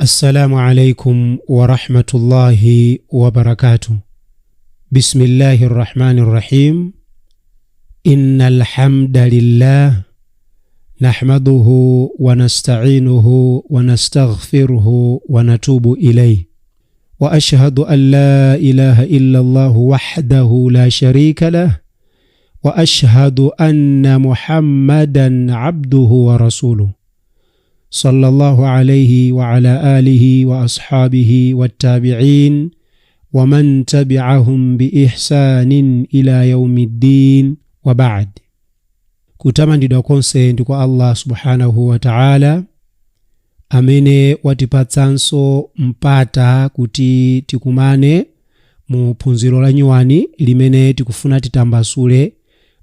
السلام عليكم ورحمة الله وبركاته. بسم الله الرحمن الرحيم. إن الحمد لله نحمده ونستعينه ونستغفره ونتوب إليه، وأشهد أن لا إله إلا الله وحده لا شريك له، وأشهد أن محمدا عبده ورسوله صلى الله عليه وعلى آله وأصحابه والتابعين ومن تبعهم بإحسان إلى يوم الدين وبعد. Kutamandidwa konse ndi kwa Allah subhanahu wa ta'ala amene watipatsanso mpata kuti tikumane mu phunziro la nyuwani limene tikufuna titambasule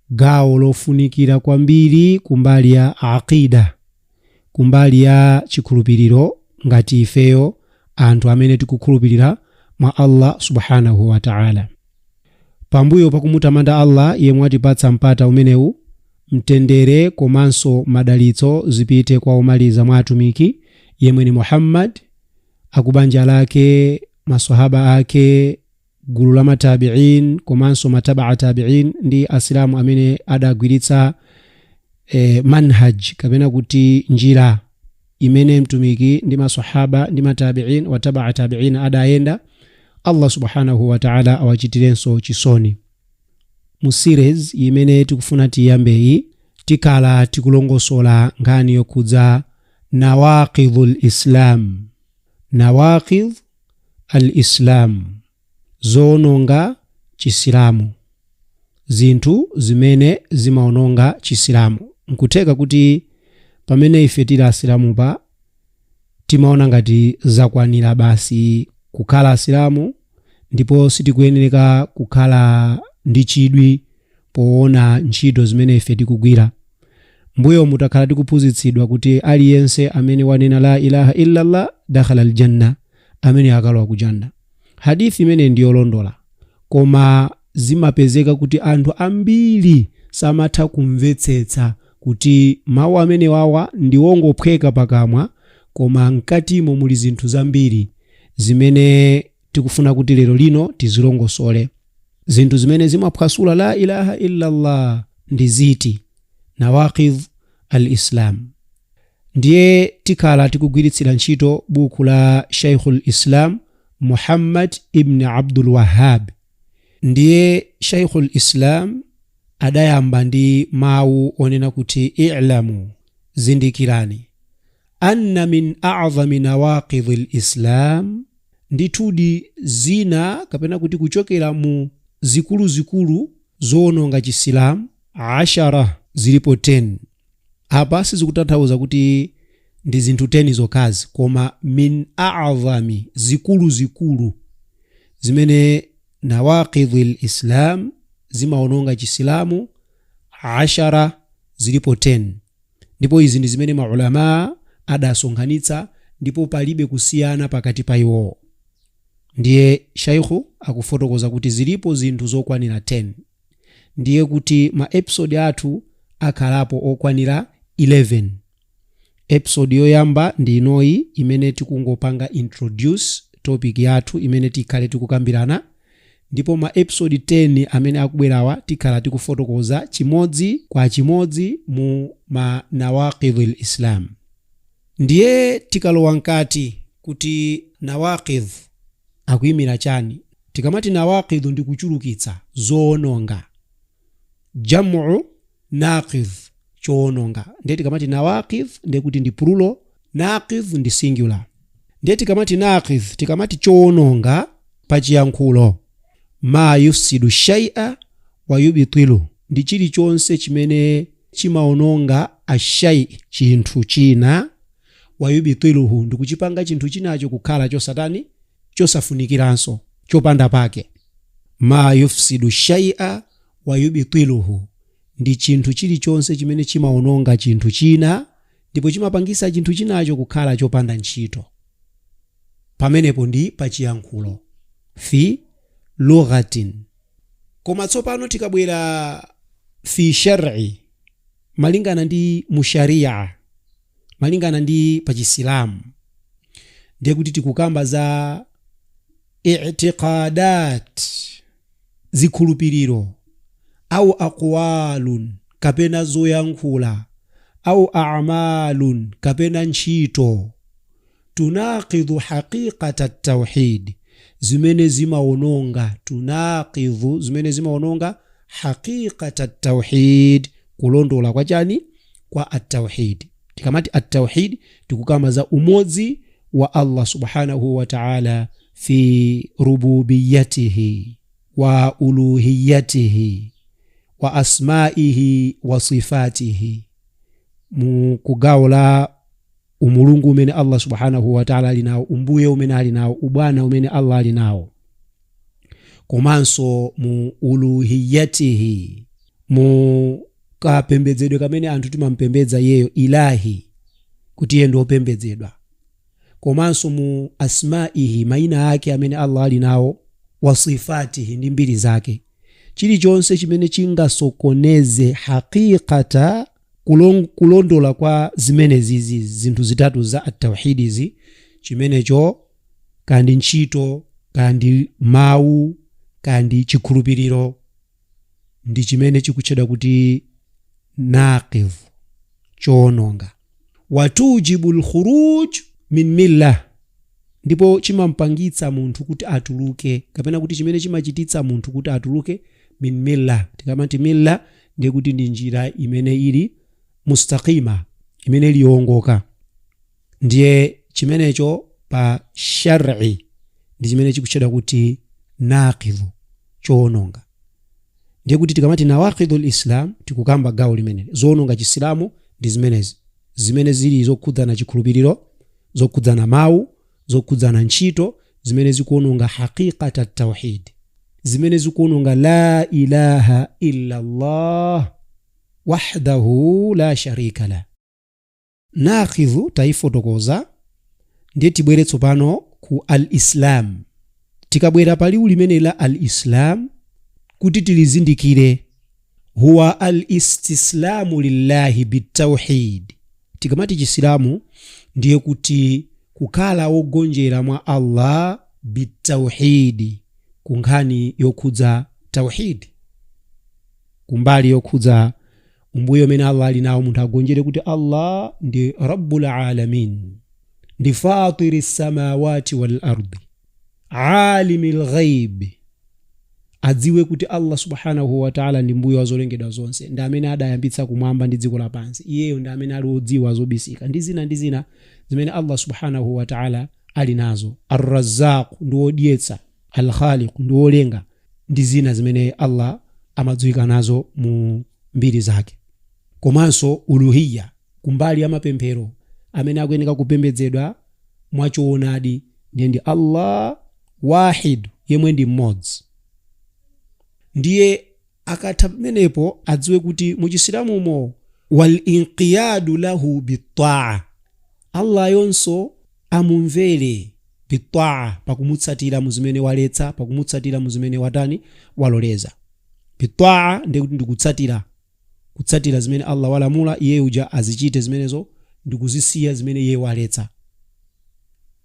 gawo lofunikira kwambiri kumbali ya aqida, kumbali ya chikhulupiriro ngati ifeyo anthu amene tikukhulupirira mwa Allah subhanahu wa ta'ala. Pambuyo pakumutamanda Allah yemwe watipatsa mpata umenewu, mtendere komanso madalitso zipite kwa omaliza mwa atumiki yemwe ni Muhammad, akubanja lake, maswahaba ake, gulu la matabi'in komanso mataba'a tabi'in ndi asilamu amene adagwiritsa manhaj kapena kuti njira imene mtumiki ndi maswahaba ndi matabi'in wa taba'a tabi'in adayenda. Allah subhanahu wa ta'ala awachitirenso chisoni. Mu series imene tikufuna tiyambeyi tikala tikulongosola ngani yokhudza nawaqidhul islam. Nawaqidh al-islam, zononga chisilamu, zinthu zimene zimaononga chisilamu. Nkutheka kuti pamene ife tili asilamu pa timaona ngati zakwanira basi kukhala asilamu, ndipo sitikuyenera kukhala ndi chidwi poona ntchito zimene ife tikugwira. Mbuyo mutakhala tikuphunzitsidwa kuti aliyense amene wanena la ilaha illallah dakhala aljanna, amene akalowa ku janna. Hadithi imene ndiyolondola, koma zimapezeka kuti anthu ambiri samatha kumvetsetsa kuti mawu amene wawa ndiwongophweka pakamwa, koma mkatimo muli zinthu zambiri zimene tikufuna kuti lero lino tizilongosole. Zinthu zimene zimaphwasula la ilaha illallah ndi ziti? Nawaqidh al-islam. Ndiye tikhala tikugwiritsira ntchito buku la Shaykhul Islam Muhammad ibn Abdul Wahhab. Ndiye Shaykhul Islam adayamba ndi mawu onena kuti i'lamu, zindikirani, anna min a'zami nawaqidhil islam, ndithudi zina kapena kuti kuchokera mu zikulu zoononga chisilamu 10 zilipo 10. Apa sizikutanthauza kuti ndi zinthu 10 zokazi, koma min a'zami, zikulu zimene nawaqidhil islam zimaononga chisilamu 10 zilipo 10. Ndipo izi ndi zimene maulama adasonkhanitsa, ndipo palibe kusiyana pakati pa iwo. Ndiye shaykhu akufotokoza kuti zilipo zinthu zokwanira 10. Ndiye kuti ma episode athu akhalapo okwanira 11. Episode yoyamba ndi inoyi imene tikungopanga introduce topic yathu imene tikhale tikukambirana, ndipo ma episode 10 amene akubwerawa tikhala tikufotokoza chimodzi kwa chimodzi mu ma nawaqidhul islam. Ndiye tikalowa nkati kuti nawaqidh akuyimira chani. Tikamati nawaqidh ndi kuchulukitsa, zoononga. Jam'u naqidh, choononga. Ndiye tikamati nawaqidh ndiye kuti ndi plural, naqidh ndi singular. Ndiye tikamati naqidh, tikamati choononga pa chiyankhulo, ma yufsidu shay'a wa yubtilu, ndi chilichonse chimene chimaononga ashai, chinthu china, wa yubtiluhu, ndi kuchipanga chinthu chinacho kukhala chosatani, chosafunikiranso, chopanda pake. Ma yufsidu shay'a wa yubtiluhu, ndi chinthu chilichonse chimene chimaononga chinthu china ndipo chimapangisa chinthu chinacho kukhala chopanda ntchito. Pamenepo ndi pachiyankhulo, fi lughatin. Koma tsopano tikabwera fi shar'i, malingana ndi musharia, malingana ndi pachisilamu, ndiye kuti tikukamba za i'tiqadat, zikhulupiriro, au aqwalun, kapena zoyankhula, au a'malun, kapena ntchito, tunaqidhu haqiqata at-tauhid, zimene zimaononga, tunaqidhu, zimene zimaononga haqiqata at-tauhid, kulondola kwa chani? Kwa at-tauhid. Tikamati at-tauhid tikukamba za umodzi wa Allah subhanahu wa ta'ala fi rububiyyatihi wa uluhiyyatihi wa asma'ihi wa sifatihi, mukugawula umulungu umene Allah subhanahu wa ta'ala alinawo, umbuye umene alinawo, ubwana umene Allah alinawo, komanso mu uluhiyyatihi, mu kapembedzedwe kamene anthu timampembedza yeyo ilahi, kuti yeye ndiye opembedzedwa, komanso mu asma'ihi, mayina ake amene Allah alinawo, wa sifatihi, ndi mbiri zake. Chilichonse chimene chingasokoneze haqiqata, kulondola kwa zimene zizi zinthu zitatu za at-tauhidizi, chimenecho kandi ntchito, kandi mawu, kandi chikhulupiriro, ndi chimene chikutchedwa kuti naqidh, choononga. Watujibul khuruj min millah, ndipo chimampangitsa munthu kuti atuluke, kapena kuti chimene chimachititsa munthu kuti atuluke min millah. Tikamati millah ndiye kuti ndi njira imene ili mustaqima, imene iliyongoka. Ndiye chimenecho pa shar'i ndi chimene chikutchedwa kuti naqidhu, choononga. Ndiye kuti tikamati nawaqidhul islam, tikukamba gawo limene zoononga chisilamu ndi zimenezi, zimene zili zokhudzana chikhulupiriro, zokhudzana mawu, zokhudzana ntchito, zimene zikuononga haqiqata at-tauhid, zimene zikuononga la ilaha illa Allah wahdahu la sharika la. Naqidhu taifotokoza, ndiye tibwere tsopano ku al-islam. Tikabwera pali ulimene la al-islam, kuti tilizindikire, huwa al-istislamu lillahi bitawhid. Tikamati chisilamu ndiye kuti kukhala wogonjera mwa Allah bitawhid, kunkhani yokhudza tawhid, kumbali yokhudza umbuye umene Allah ali nawo, munthu agonjere kuti Allah ndi rabbul alamin, ndi fatiris samawati wal ardi, alimil ghaib, adziwe kuti Allah subhanahu wa ta'ala ndi mbuye wa zolengedwa zonse, ndi amene adayambitsa kumwamba ndi dziko lapansi, iyeyo ndi amene ali odziwa zobisika, ndi zina zimene Allah subhanahu wa ta'ala ali nazo. Ar-Razzaq, ndi wodyetsa, al-Khaliq, ndi wolenga, ndi zina zimene Allah amadziwika nazo mu mbiri zake. Komanso uluhiyya, kumbali ya mapemphero amene akuyeneka kupembedzedwa mwachoonadi, ndi Allah wahid, yemwe ndi mmodzi. Ndiye akatha pamenepo adziwe kuti muchisilamumo wal inqiyadu lahu bitta'a, Allah yonso amumvere bitta'a, pakumutsatira muzimene waletsa, pakumutsatira muzimene watani waloleza. Bitta'a ndiye kuti ndikutsatira, kutsatira zimene Allah walamula, iye uja azichite zimenezo, ndikuzisiya zimene iye waletsa.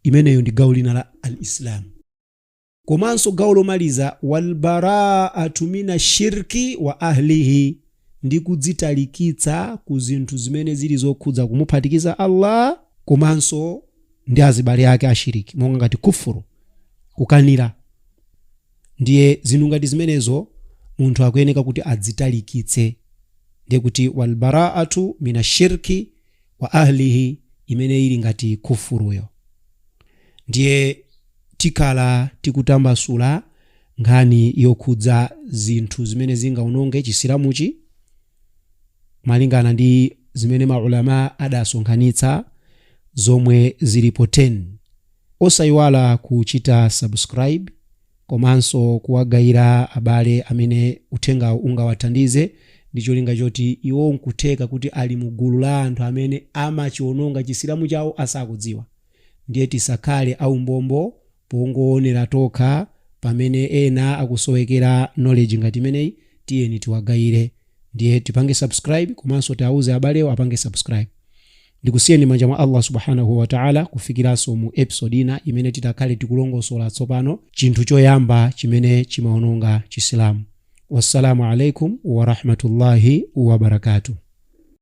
Imeneyo ndi gawo lina la al-islam. Komanso gawo lomaliza, wal bara'atu mina shirki wa ahlihi, ndi kudzitalikitsa ku zinthu zimene zili zokhudza kumuphatikiza Allah, komanso ndi azibale ake ashiriki, monga ngati kufuru, kukanira. Ndiye zinthu ngati zimenezo munthu akuyeneka kuti adzitalikitse, ndiye kuti wal bara'atu mina shirki wa ahlihi, imene ili ngati kufuruyo. Ndiye tikala tikutambasula nkhani yokhudza zinthu zimene zingaononge chisilamuchi, malingana ndi zimene maulama adasonkhanitsa, zomwe zilipo 10. Osayiwala kuchita subscribe, komanso kuwagayira abale amene uthenga ungawathandize, ndi cholinga choti iwo nkutheka kuti ali mu gulu la anthu amene amachiononga chisilamu chawo asakudziwa. Ndiye tisakhale aumbombo pongoonera tokha pamene ena akusowekera knowledge ngati imeneyi, tiyeni tiwagayire. Ndiye tipange subscribe, komanso tiauze abalewo apange subscribe. ndikusiyeni manja mwa Allah subhanahu wa ta'ala kufikiranso mu episode ina imene titakhale tikulongosola tsopano chinthu choyamba chimene chimaononga Chisilamu. Wassalamu alaikum wa rahmatullahi wa barakatuh.